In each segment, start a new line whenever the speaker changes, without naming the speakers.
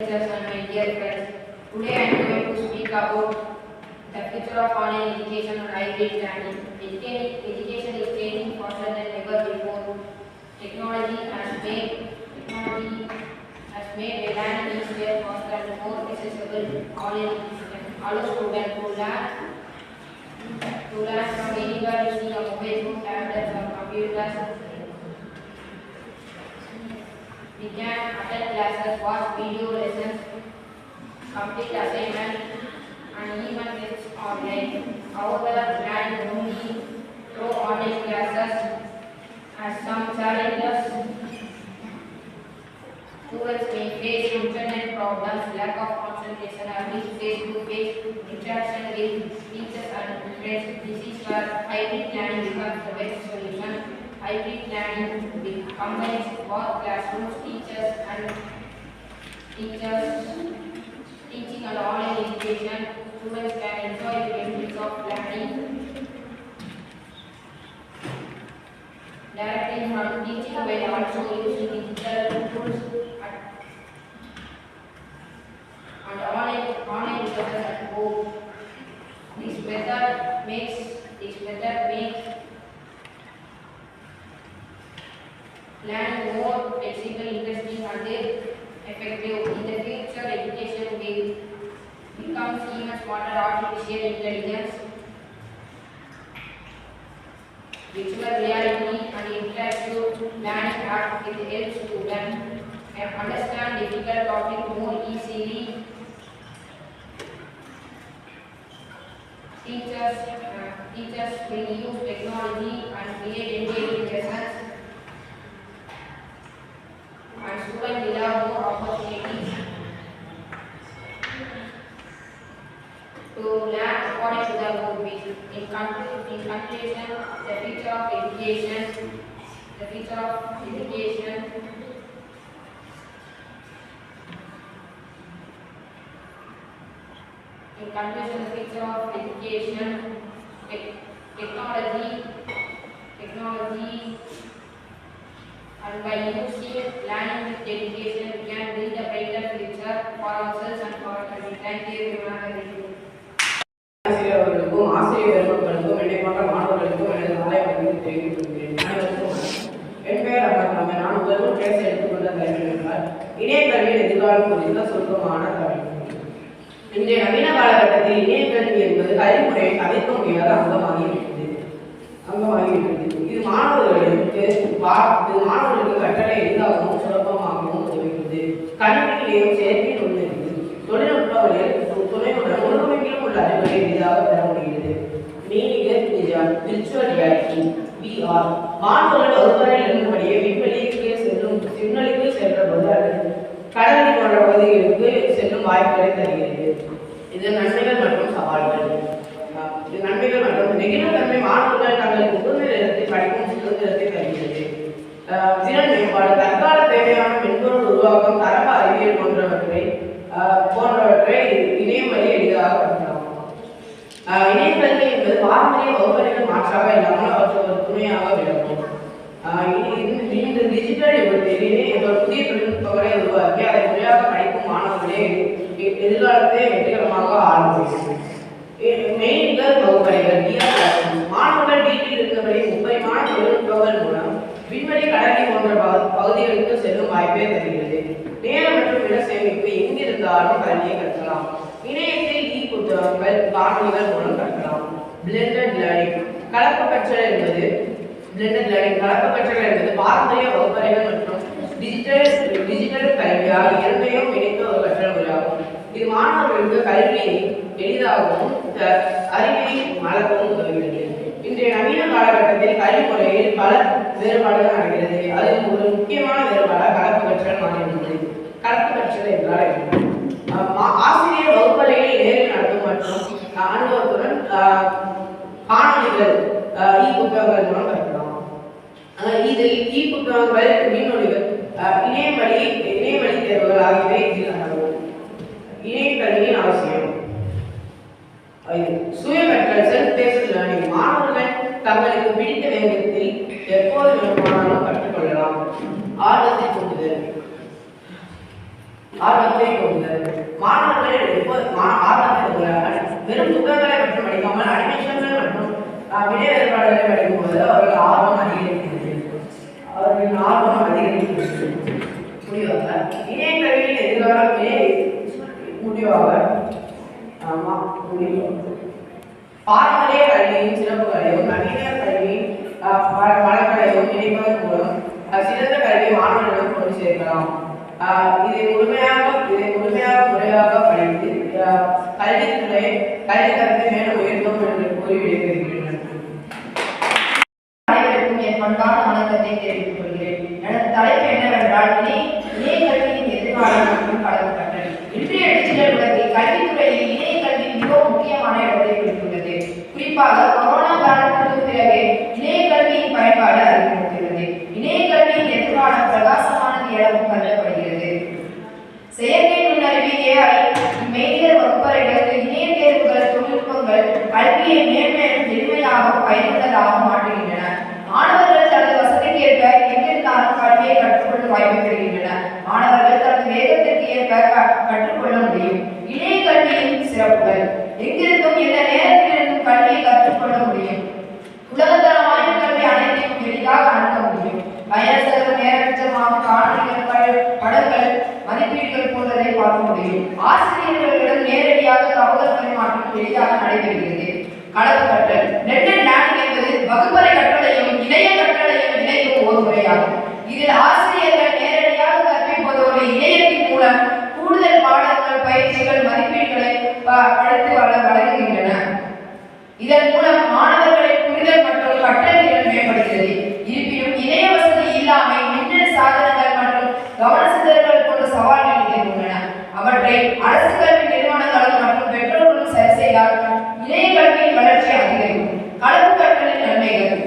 And my dear friends, today I am going to speak about the future of online education and hybrid learning. Education is changing faster than ever before. Technology has made a learning easier, faster, and more accessible. Online education allows students to learn from anywhere using a mobile phone, tablets, or computers. We can attend classes, watch video lessons, complete assignments, and even tests online. However, learning only through online classes has some challenges. Students may face internet problems, lack of concentration, or miss face-to-face interaction with teachers and friends. This is where hybrid learning becomes the best solution. Hybrid learning combines both classrooms, teaching and online education. Students can enjoy the benefits of learning directly from teaching while also using digital tools and online classes at home. This method makes learning more flexible, interesting, and effective. In the future, education will become even smarter. Artificial intelligence, virtual reality, and interactive learning app will help students understand difficult topics more easily. Teachers will use technology and create engaging lessons, and students will have more opportunities to learn according to their own pace. In conclusion, the future of education. In conclusion, the future of education, technology, and by using learning with dedication, we can build a brighter future for ourselves and for our country. Thank you, everyone.
ஆசிரியர்களுக்கும் ஆசிரியர் பெருமக்களுக்கும் என்னை போன்ற மாணவர்களுக்கும் எனது நாளை வழங்கி தெரிவித்துள்ளேன். என் பெயர் அமர்நாம. நான் முதல்வர் பேச எடுத்துக்கொண்ட தலைவர் என்றால் இணையக்கல்வியின் எதிர்காலம் குறித்த சுருக்கமான தலைவர். இன்றைய நவீன காலகட்டத்தில் இணையக்கல்வி என்பது கல்விமுறையை தவிர்க்க முடியாத அங்கமாகிவிட்டது. இது மாணவர்களுக்கு கற்றலை எளிதாகவும் சுலபமாகவும் உதவுகிறது. கல்வி நிலையம் செயற்கை நுண்ணறிவு தொழில்நுட்பங்களில் துணையுடன் உலகமெங்கிலும் உள்ள அறிவுரை எளிதாக பெற முடிகிறது. விர்ச்சுவல் ரியாலிட்டி VR மாணவர்கள் வகுப்பறையில் இருந்தபடியே விண்வெளிக்கு சென்றபோது அல்லது கடலில் போன்ற பகுதிகளுக்கு செல்லும் வாய்ப்புகளை தருகிறது. இது நன்மைகள் மற்றும் சவால்கள். நெகிழ்வுத்தன்மை மாணவர்கள் தங்களுக்கு உகந்த நேரத்தில் படிக்கும் சுதந்திரத்தை தருகிறது. திறன் மேம்பாடு தற்கால தேவையான மென்பொருள் உருவாக்கம் தரவு அறிவியல் போன்றவற்றை இணையம் வழி எளிதாக கற்கலாம். இணையக்கல்வி என்பது பாரம்பரிய வகுப்பறைகள் மாற்றாக இல்லாமல் அவற்றுக்கு ஒரு துணையாக விளக்கும். இந்த டிஜிட்டல் யுகத்தில் புதிய தொழில்நுட்பங்களை உருவாக்கி அதை முறையாக படிக்கும் மாணவர்களே எதிர்காலத்தை வெற்றிகரமாக ஆரம்பிக்கும். மெயின்கள் வகுப்பறைகள் மாணவர்கள் வீட்டில் இருந்தபடி முப்பரிமாண தொழில்நுட்பங்கள் மூலம் விண்வெளி கடலி போன்ற பகுதிகளுக்கு செல்லும் வாய்ப்பை தருகிறது. நேரம் மற்றும் இட சேமிப்பு எங்கிருந்தாலும் கல்வியை கற்கலாம். இணையத்தில் புத்தகங்கள் காணொலிகள் மூலம் கற்கலாம். பிளெண்டட் லேர்னிங் கலப்பு கற்றல் என்பது பாரம்பரிய வகுப்பறைகள் மற்றும் டிஜிட்டல் கல்வியாக இரண்டையும் இணைத்த ஒரு கற்றல் முறையாகும். இது மாணவர்களுக்கு கல்வியை எளிதாகவும் அறிவையும் வளர்க்கவும் உதவுகிறது. இன்றைய நவீன காலகட்டத்தில் கல்வி முறையில் பல வேறுபாடுகள் நடக்கிறது. அதில் ஒரு முக்கியமான வேறுபாடாக கலப்பு கற்றல் மாறியுள்ளது. கலப்பு கற்றல் என்றால் ஆசிரியர் வகுப்பறையில் நேரில் நடத்தும் மற்றும் அனுபவத்துடன் காணொலிகள் புத்தகங்கள் மூலம் கற்கலாம். இதில் புத்தகங்கள் மின்னொலிகள் இணையவழி தேர்வுகள் ஆகியவை இதில் அடங்கும். இணையக்கல்வியின் அவசியம். சுய கற்றல் செல்ஃப் பேஸ்ட் லேர்னிங் மாணவர்கள் தங்களுக்கு பிடித்த வேகத்தில் எப்போது வேண்டுமானாலும் கற்றுக்கொள்ளலாம். ஆர்வத்தை தூண்டுதல் ஆர்வத்தை கொண்டது. மாணவர்கள் ஆர்வத்தை கொண்டுள்ளார்கள். வெறும் புத்தகங்களை மட்டும் படிக்காமல் அனிமேஷன்கள் மற்றும் விடை வேறுபாடுகளை படிக்கும்போது அவர்கள் ஆர்வம் அதிகரிக்கிறது. முடிவாக இணைய கல்வியின் எதிர்காலம் பாரம்பரிய கல்வியின் சிறப்புகளையும் நவீன கல்வியின் பலன்களையும் இணைப்பதன் மூலம் சிறந்த கல்வி மாணவர்களுக்கு கொண்டு சேர்க்கலாம். இதை முழுமையாக முறையாக படித்து கல்வித்துறை கல்வித்தரத்தை மேலும் உயர்த்தும் என்று கூறி விடைபெறுகிறேன்.
அனைவருக்கும் என் பண்பான வணக்கத்தை தெரிவித்துக் கொள்கிறேன். எனது தலைப்பு என்னவென்றால் இணைய கல்வியின் எதிர்காலம் மற்றும் கலப்பு கற்றல். இன்றைய டிஜிட்டல் உலகில் கல்வித்துறையில் இணைய கல்வி மிகவும் முக்கியமான இடத்தை பிடித்துள்ளது. குறிப்பாக கொரோனா காலத்திற்கு பிறகு இணைய கல்வியின் பயன்பாடு அதிகரித்துள்ளது. இணைய கல்வியின் எதிர்காலம் பிரகாசமானது எனவும் கருதப்படுகிறது. செயற்கை நுண்ணறிவு AI மெய்நிகர் வகுப்பறைகள் இணைய தேர்வுகள் தொழில்நுட்பங்கள் கல்வியை மேன்மேலும் எளிமையாகவும் பயனுள்ளதாகவும் மாற்றுகின்றன. மாணவர்கள் தனது வசதிக்கேற்ப எங்கிருந்தாலும் கல்வியை கற்றுக்கொள்ள வாய்ப்பு பெறுகின்றனர். மாணவர்கள் தனது வேகத்திற்கு ஏற்ப கற்றுக்கொள்ள முடியும். இணைய கல்வியின் சிறப்புகள் எங்கிருந்தும் எந்த நேரத்திலிருந்தும் கல்வியை கற்றுக்கொள்ள முடியும். உலகத்தரம் வாய்ந்த கல்வி அனைத்தையும் எளிதாக அணுக முடியும். பயண செலவு நேரச்சமாகும் காணொலிகள் படங்கள் மதிப்பீடுகள் போன்றதை பார்க்க முடியும். ஆசிரியர்களிடம் நேரடியாக தகவல் பரிமாற்றம் எளிதாக நடைபெறுகிறது. கலப்பு கற்றல் நெட்டட் லேர்னிங் என்பது வகுப்பறை கற்றலையும் இணைய கற்றலையும் இணைக்கும் ஒரு முறையாகும். இதில் ஆசிரியர்கள் நேரடியாக கற்பிப்பதோடு இணையத்தின் மூலம் கூடுதல் பாடங்கள் பயிற்சிகள் மதிப்பீடுகளை படித்து வழங்குகின்றன. இதன் மூலம் மாணவர்களின் புரிதல் மற்றும் கற்றல் திறன் மேம்படுகிறது. இருப்பினும் இணைய வசதி இல்லாமை மின்னணு சாதனங்கள் மற்றும் கவனச்சிதறல்கள் போன்ற சவால்கள் எதிர்கொண்டன. அவற்றை அரசு கல்வி நிறுவனங்களும் மற்றும் பெற்றோர்களும் சரி செய்தால் இணைய கல்வியின் வளர்ச்சி அதிகரிக்கும். கலப்பு கற்றலின் நன்மைகள்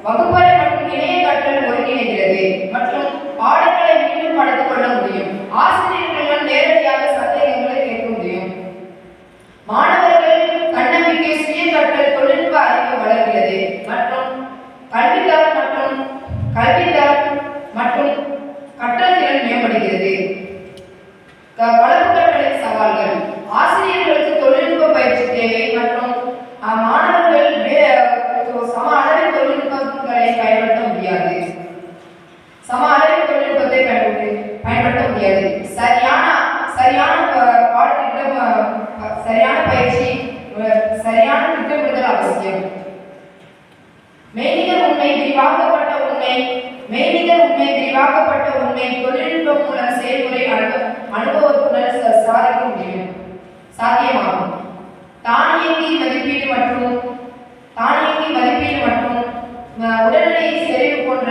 வகுப்பறை மற்றும் இணைய கற்றல் ஒருங்கிணைகிறது மற்றும் பாடங்களை மீண்டும் படித்துக் கொள்ள முடியும். ஆசிரியர்களுடன் நேரடியாக சந்தேகங்களை கேட்க முடியும். மாணவர்கள் தன்னம்பிக்கை சுய கற்றல் தொழில்நுட்ப அறிவு வளர்கிறது மற்றும் கல்வித்தரம் மற்றும் கற்றல் திறன் மேம்படுகிறது. கலப்பு கற்றலின் சவால்கள் ஆசிரியர்களுக்கு தொழில்நுட்ப பயிற்சி தேவை மற்றும் மாணவர்கள் சம அளவில் தொழில்நுட்பங்களை பயன்படுத்த முடியாது. சரியான பாடத்திட்டம் சரியான பயிற்சி சரியான திட்டமிடுதல் அவசியம். மெய்நிகர் உண்மை விரிவாக்கப்பட்ட உண்மை தொழில்நுட்பம் மூலம் செயல்முறை அனுபவத்துடன் சாதிக்க முடியும் சாத்தியமாகும். தானியங்கி மதிப்பீடு மற்றும் உடனடி செறிவு போன்ற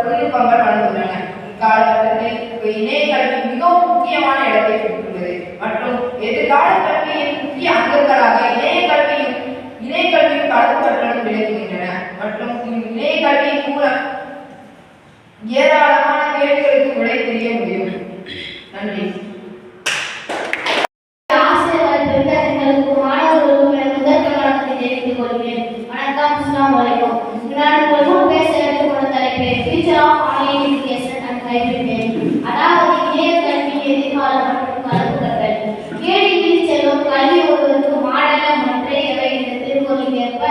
தொழில்நுட்பங்கள் வளர்ந்துள்ளன. இக்காலகட்டத்தில் இணைய கல்வி மிகவும் முக்கியமான இடத்தை பெற்றுள்ளது மற்றும் எதிர்கால கல்வியின் முக்கிய அங்கங்களாக இணைய கல்வியும் கலப்பு கற்றலும் விளங்குகின்றன மற்றும் இணைய கல்வியின் மூலம் ஏராளமான கேள்விகளுக்கு விடை தெரிய முடியும். நன்றி.
அதாவது இணைய கல்வியின் எதிர்காலம் மற்றும் கலப்பு கற்றல். கேள்வியில் செல்லும் கல்வி ஒருவருக்கு மாடல மற்றையவை என்ற திருக்குறளுக்கு ஏற்ப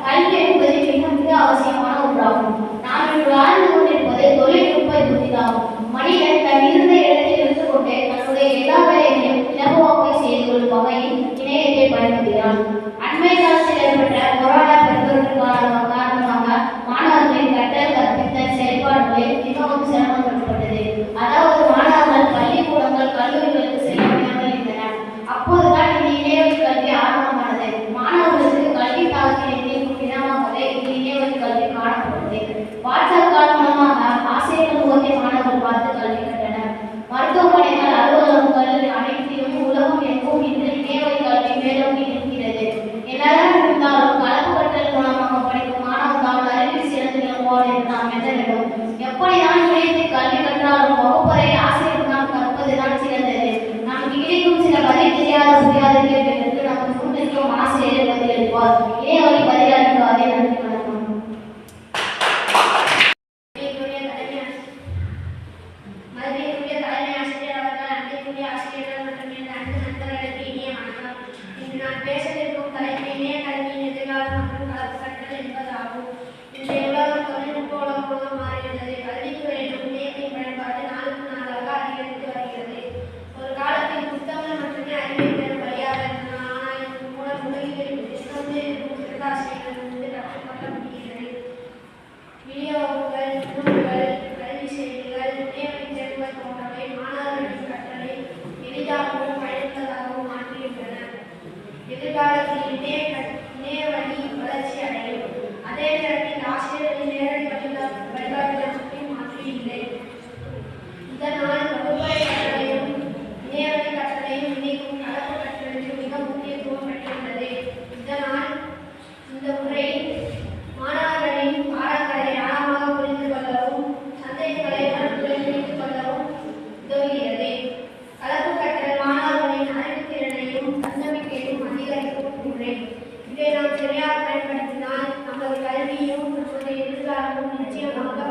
கல்வி என்பது மிக அவசியமான ஒன்றாகும். நாம் இன்று வாழ்ந்து கொண்டிருப்பது தொழில்நுட்ப யுகத்திலாகும். மனிதன் தன் இருந்த இடத்தில் இருந்து கொண்டே தன்னுடைய எல்லா வேலைகளையும் இலகுவாக செய்து கொள்ளும் வகையில் இணையத்தை பயன்படுத்துகிறான். அண்மை காலத்தில் ஏற்பட்ட கொரோனா பெருந்தொற்றுக்கான காரணமாக மாணவர்களின் கற்றல் கற்பித்தல் செயல்பாடுகளில் மிகவும் சிரமம் ஏற்பட்டது. அதாவது மாணவர்கள் பள்ளிக்கூடங்கள் கல்லூரிகளுக்கு செல்ல முடியாமல் இருந்தனர். அப்போதுதான் இந்த இணையவழி கல்வி ஆரம்பமானது. மாணவர்களுக்கு கல்வி தாக்கத்தை நீக்கும் விதமாகவே இந்த இணையவழி கல்வி காணப்பட்டது. வாட்ஸ்அப் கால் மூலமாக ஆசிரியர்கள் முகத்தை மாணவர்கள் பார்த்து கல்வி கற்றனர். மருத்துவமனைகள் அலுவலகங்கள் அனைத்திலும் உலகம் எங்கும் இந்த இணையவழி கல்வி மேலோங்கி நிற்கிறது. என்னதான் இருந்தாலும் கலப்பு கற்றல் மூலமாக படிக்கும் மாணவர்கள் அறிவில் சிறந்து விளங்குவார் என்று நாம் எண்ண வேண்டும். எப்படிதான் இணையத்தில் கல்வி கற்றாலும் வகுப்பறை ஆசிரியர் நாம் கற்பதுதான் சிறந்தது. நமக்கு கிடைக்கும் சில பதில் தெரியாத புரியாத கேள்விகளுக்கு நமக்கு முன்னிற்கும் ஆசிரியர் பதிலளிப்பார். இணையவழி பதிலளிக்காதே. நன்றி. வணக்கம். இதனால் வகுப்பறை கற்றலையும் இணையவழி கற்றலையும் இணைக்கும் கலப்பு கற்றலுக்கு மிக முக்கியத்துவம் பெற்றுள்ளது. இதனால் இந்த முறை மாணவர்களின் பாடங்களை ஆழமாக புரிந்து கொள்ளவும் சந்தேகங்களை மனத்துடன் புரிந்து கொள்ளவும் உதவுகிறது. கலப்பு கற்றல் மாணவர்களின் அறிவுத்திறனையும் தன்னம்பிக்கையையும் அதிகரிக்கும் முறை. இதை நாம் சரியாக பயன்படுத்தினால் நமது கல்வியும் நமது எதிர்காலமும் நிச்சயமாக